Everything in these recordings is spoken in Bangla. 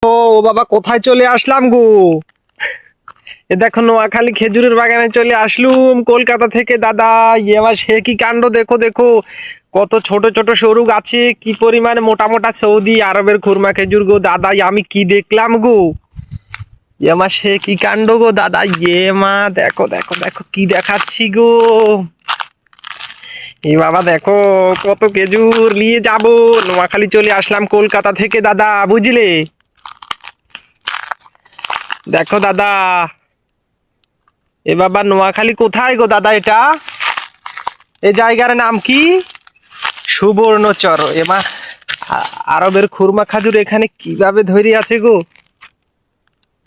ও বাবা, কোথায় চলে আসলাম গো? এ দেখো, নোয়াখালী খেজুরের বাগানে চলে আসলুম কলকাতা থেকে দাদা। আমার সে কি কাণ্ড! দেখো দেখো, কত ছোট ছোট সরু গাছে কি পরিমাণে মোটা মোটা সৌদি আরবের খুরমা খেজুর গো দাদা। আমি কি দেখলাম গো! আমার সে কি কাণ্ড গো দাদা। মা, দেখো দেখো দেখো কি দেখাচ্ছি গো। এ বাবা দেখো, কত খেজুর নিয়ে যাব। নোয়াখালী চলে আসলাম কলকাতা থেকে দাদা, বুঝলে? দেখো দাদা, এ বাবা, নোয়াখালী কোথায় গো দাদা? এটা এই জায়গার নাম কি? সুবর্ণচর। এমা, আরবের খুরমা খাজুর এখানে কিভাবে ধরে আছে গো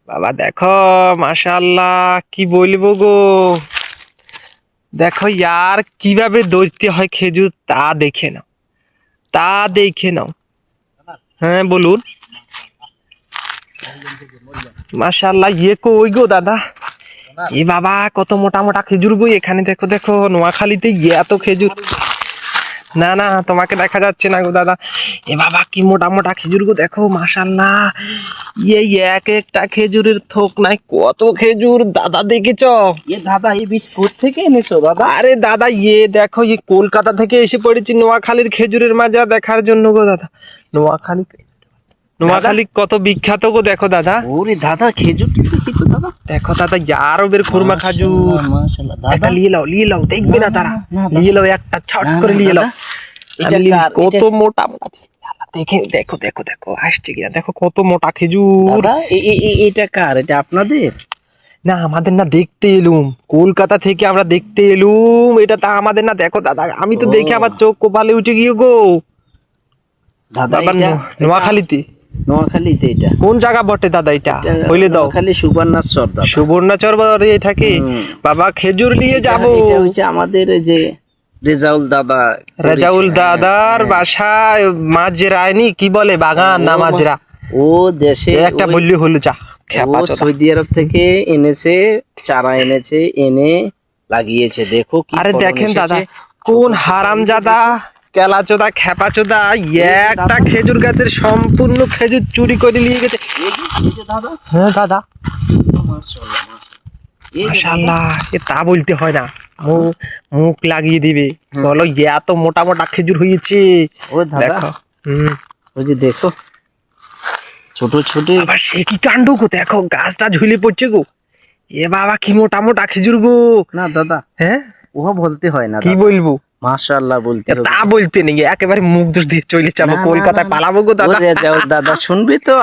বাবা। দেখো, মাশাআল্লাহ, কি বলবো গো। দেখো ইয়ার, কিভাবে ধরতে হয় খেজুর তা দেখে নাও, তা দেখে নাও। হ্যাঁ বলুন। মাশাআল্লাহ, কই গো দাদা? এ বাবা, কত মোটা মোটা খেজুর গো এখানে। দেখো দেখো, নোয়াখালীতে এত খেজুর। না না, তোমাকে দেখা যাচ্ছে না গো দাদা। এ বাবা, কি মোটা মোটা খেজুর গো, দেখো মাশাআল্লাহ। এই এক একটা খেজুরের থোক নাই, কত খেজুর দাদা, দেখেছ? দাদা এই বীজ থেকে এনেছো দাদা? আরে দাদা, দেখো, কলকাতা থেকে এসে পড়েছি নোয়াখালীর খেজুরের মাজা দেখার জন্য গো দাদা। নোয়াখালী, নোয়াখালী কত বিখ্যাত গো, দেখো দাদা। ওরে দাদা, খেজুর দেখি তো দাদা। দেখো দাদা, আরবের খুরমা খাজুর। মাশাআল্লাহ একটা দাদা, নিয়ে লাও, দেখবে না তারা। নিয়ে লাও একটা, ছট করে নিয়ে লাও। এটা আমি কার? কত মোটা মোটা, বিসমিল্লাহ, দেখে দেখো দেখো দেখো, আসছে কিনা দেখো, কত মোটা খেজুর। দাদা এটা কার? এটা আপনাদের? না, আমাদের না, দেখতে এলুম কলকাতা থেকে, আমরা দেখতে এলুম। এটা তা আমাদের না। দেখো দাদা, আমি তো দেখে আমার চোখ কপালে উঠে গিয়ে গো দাদা বাবা। নোয়াখালীতে? নোয়াখালীতে এটা কোন জায়গা বটে দাদা এটা? হইলে দাও। নোয়াখালী সুবর্ণচর দাদা। সুবর্ণচর বলে এটাকে? বাবা, খেজুর নিয়ে যাব। এটা হচ্ছে আমাদের যে রেজাউল দাদা। রেজাউল দাদার বাসায় মাজরায় নি, কি বলে, বাগান না মাজরা? ও দেশে একটা বললি হলো, যা খেপা চোদা। সৌদি আরব থেকে এনেছে, চারা এনেছে, এনে লাগিয়েছে। দেখো কি আরে ফলন দেখেন এসেছে। দাদা, কোন হারামজাদা, কেলাচোদা, খেপা চোদা, একটা খেজুর গাছের সম্পূর্ণ খেজুর চুরি করে নিয়ে গেছে। এই যে দাদা, হ্যাঁ দাদা, মাশাআল্লাহ, এই যে দাদা। মাশাআল্লাহ, তা বলতে হয় না, মুখ লাগিয়ে দিবে। বলো, এত মোটা মোটা খেজুর হয়েছে। ও দাদা, দেখো, ওই যে দেখো, ছোট ছোট। আবার সে কি কাণ্ড গো, দেখো গাছটা ঝুলে পড়ছে গো। এ বাবা, কি মোটা মোটা খেজুর গো। না দাদা, হ্যাঁ, ওহা বলতে হয় না কি দাদা। বলবো? মাশাআল্লাহ বলতে হবে। তা বলতে নেই, একেবারে মুখ দোষ দিয়ে চলে যাবো, কলকাতায় পালাবো গো দাদা। দাদা শুনবি তো?